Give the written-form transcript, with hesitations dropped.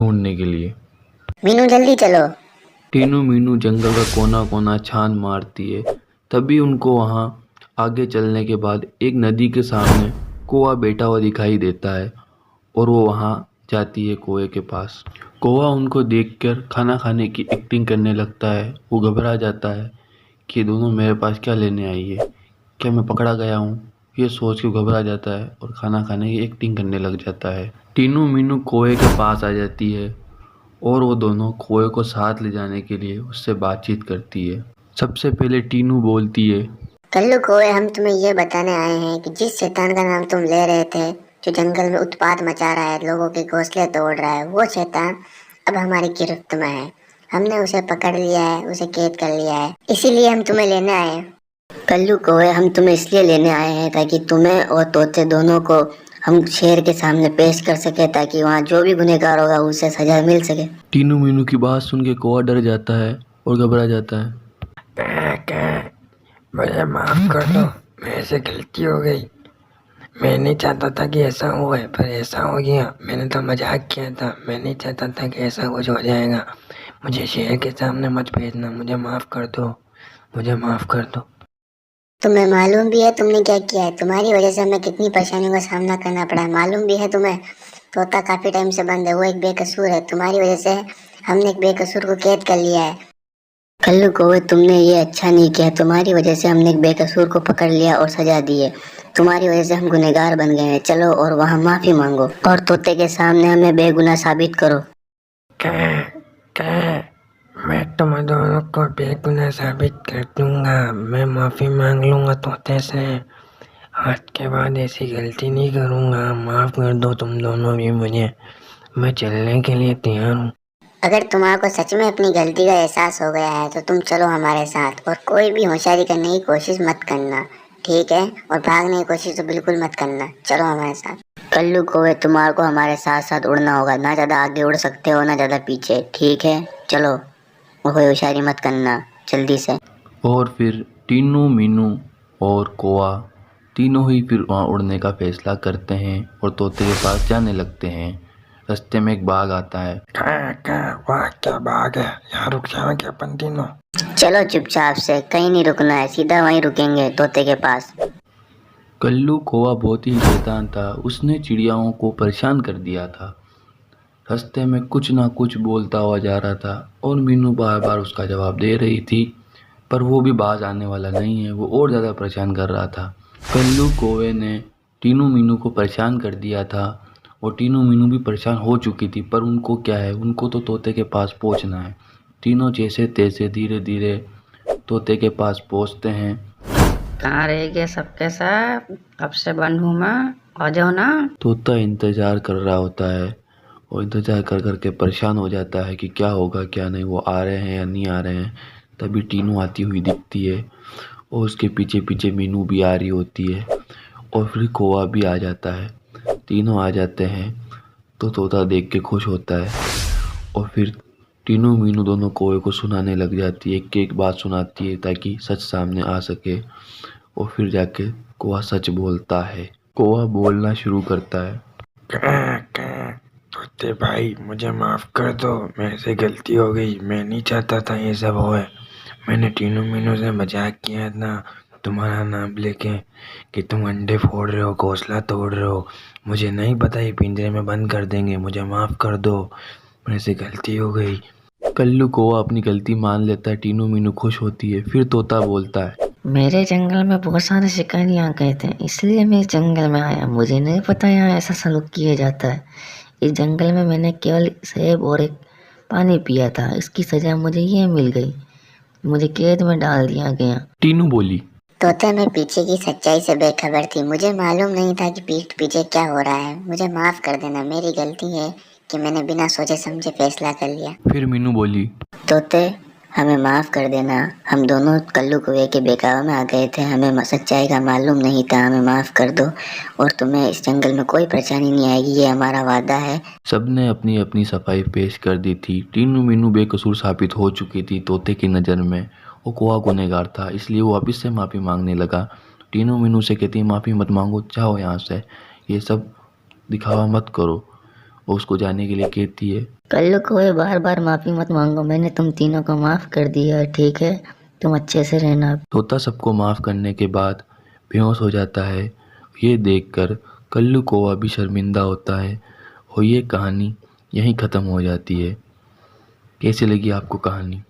ढूंढने के लिए। मीनू जल्दी चलो। टीनू मीनू जंगल का कोना कोना छान मारती है। तभी उनको वहाँ आगे चलने के बाद एक नदी के सामने कौवा बैठा हुआ दिखाई देता है और वो वहाँ जाती है कौवे के पास। कौवा उनको देखकर खाना खाने की एक्टिंग करने लगता है। वो घबरा जाता है कि ये दोनों मेरे पास क्या लेने आई है, क्या मैं पकड़ा गया हूँ। ये सोच के घबरा जाता है और खाना खाने की एक्टिंग करने लग जाता है। टीनू मीनू कौवे के पास आ जाती है और वो दोनों कौवे को साथ ले जाने के लिए उससे बातचीत करती है। सबसे पहले टीनू बोलती है, कल्लू कौवे, हम तुम्हें ये बताने आए हैं कि जिस शैतान का नाम तुम ले रहे थे, जो जंगल में उत्पात मचा रहा है, लोगों के घोंसले तोड़ रहा है, वो शैतान अब हमारी गिरफ्त में है। हमने उसे पकड़ लिया है, उसे कैद कर लिया है, इसीलिए हम तुम्हें लेने आए हैं। कल्लू कौवे, हम तुम्हें इसलिए लेने आए हैं ताकि तुम्हें और तोते दोनों को हम शेर के सामने पेश कर सके, ताकि वहाँ जो भी गुनहगार होगा उसे सजा मिल सके। टीनू मीनू की बात सुन के कौवा डर जाता है और घबरा जाता है। मुझे माफ कर दो, मेरे से गलती हो गई। मैं नहीं चाहता था कि ऐसा हुए, पर ऐसा हो गया। मैंने तो मजाक किया था, मैं नहीं चाहता था कि ऐसा कुछ हो जाएगा। मुझे शेर के सामने मत भेजना, मुझे माफ कर दो, मुझे माफ कर दो। तुम्हें मालूम भी है तुमने क्या किया है? तुम्हारी वजह से हमें कितनी परेशानियों का सामना करना पड़ा है, मालूम भी है तुम्हें? तोता काफी टाइम से बंद है, वो एक बेकसूर है। तुम्हारी वजह से हमने एक बेकसूर को कैद कर लिया है। कल्लू कौवे, तुमने ये अच्छा नहीं किया। तुम्हारी वजह से हमने एक बेकसूर को पकड़ लिया और सजा दी है। तुम्हारी वजह से हम गुनहगार बन गए हैं। चलो और वहाँ माफी मांगो और तोते के सामने हमें बेगुनाह साबित करो। मैं तुम दोनों को बेगुनाह साबित कर दूंगा। मैं माफी मांग लूंगा तोते से। आज के बाद ऐसी गलती नहीं करूंगा। माफ कर दो तुम दोनों भी मुझे। मैं चलने के लिए तैयार हूँ। अगर तुम्हारे सच में अपनी गलती का एहसास हो गया है तो तुम चलो हमारे साथ, और कोई भी होशियारी करने की कोशिश मत करना, ठीक है? और भागने की कोशिश तो बिल्कुल मत करना। चलो हमारे साथ। कल्लू कौवे, तुम्हारे को हमारे साथ साथ उड़ना होगा। ना ज्यादा आगे उड़ सकते हो ना ज्यादा पीछे, ठीक है? चलो, कोई होशियारी मत करना, जल्दी से। और फिर टीनू मीनू और कौवा तीनों ही फिर वहाँ उड़ने का फैसला करते हैं और तोते के पास जाने लगते हैं। रास्ते में एक बाघ आता है। वाह क्या बाग है, यहाँ रुक जाएंगे अपन तीनों। चलो चुपचाप से, कहीं नहीं रुकना है, सीधा वहीं रुकेंगे तोते के पास। कल्लू कौवा बहुत ही शैतान था। उसने चिड़ियाओं को परेशान कर दिया था। रास्ते में कुछ ना कुछ बोलता हुआ जा रहा था और मीनू बार बार उसका जवाब दे रही थी, पर वो भी बाज आने वाला नहीं है। वो और ज़्यादा परेशान कर रहा था। कल्लू कौवे ने टीनू मीनू को परेशान कर दिया था और टीनू मीनू भी परेशान हो चुकी थी, पर उनको क्या है, उनको तो तोते के पास पहुंचना है। तीनों जैसे तैसे धीरे धीरे तोते के पास पहुंचते हैं। कहाँ रह गए सबके सब? कब से बंद हूँ मैं, आ जाओ ना। तोता इंतज़ार कर रहा होता है और इंतज़ार कर कर के परेशान हो जाता है कि क्या होगा क्या नहीं, वो आ रहे हैं या नहीं आ रहे हैं। तभी टीनू आती हुई दिखती है और उसके पीछे पीछे मीनू भी आ रही होती है और फिर कौवा भी आ जाता है। तीनों आ जाते हैं तो तोता देख के खुश होता है और फिर टीनू मीनू दोनों कौवे को सुनाने लग जाती है। एक एक बात सुनाती है ताकि सच सामने आ सके और फिर जाके कौवा सच बोलता है। कौवा बोलना शुरू करता है। तोते भाई, मुझे माफ कर दो, मेरे से गलती हो गई। मैं नहीं चाहता था ये सब होए। मैंने टीनू मीनू से मजाक किया था तुम्हारा नाम लेके कि तुम अंडे फोड़ रहे हो, घोंसला तोड़ रहे हो। मुझे नहीं पता ये पिंजरे में बंद कर देंगे। मुझे माफ कर दो, मेरे से गलती हो गई। कल्लू कौवा अपनी गलती मान लेता है। टीनू मीनू खुश होती है। फिर तोता बोलता है, मेरे जंगल में बहुत सारे शिकारी आ गए थे, इसलिए मैं इस जंगल में आया। मुझे नहीं पता यहाँ ऐसा सलूक किया जाता है। इस जंगल में मैंने केवल सेब और एक पानी पिया था, इसकी सजा मुझे ये मिल गई। मुझे कैद में डाल दिया गया। टीनू बोली, तोते, मैं पीछे की सच्चाई से बेखबर थी। मुझे मालूम नहीं था कि पीठ पीछे क्या हो रहा है। मुझे माफ कर देना, मेरी गलती है कि मैंने बिना सोचे समझे फैसला कर लिया। फिर मीनू बोली, तोते, हमें माफ कर देना। हम दोनों कल्लू कौवे के बहकावे में आ गए थे। हमें सच्चाई का मालूम नहीं था। हमें माफ कर दो और तुम्हें इस जंगल में कोई परेशानी नहीं आएगी, ये हमारा वादा है। सबने अपनी अपनी सफाई पेश कर दी थी। टीनू मीनू बेकसूर साबित हो चुकी थी तोते की नज़र में। वो कौवा गुनहगार था, इसलिए वो वापिस से माफ़ी मांगने लगा। टीनू मीनू से कहती, माफ़ी मत मांगो, जाओ यहाँ से, ये सब दिखावा मत करो। और उसको जाने के लिए कहती है। कल्लू कौवे बार बार माफ़ी मत मांगो, मैंने तुम तीनों को माफ़ कर दिया है, ठीक है, तुम अच्छे से रहना। तोता सबको माफ़ करने के बाद बेहोश हो जाता है। ये देखकर कल्लू कौवा भी शर्मिंदा होता है और ये कहानी यहीं ख़त्म हो जाती है। कैसी लगी आपको कहानी?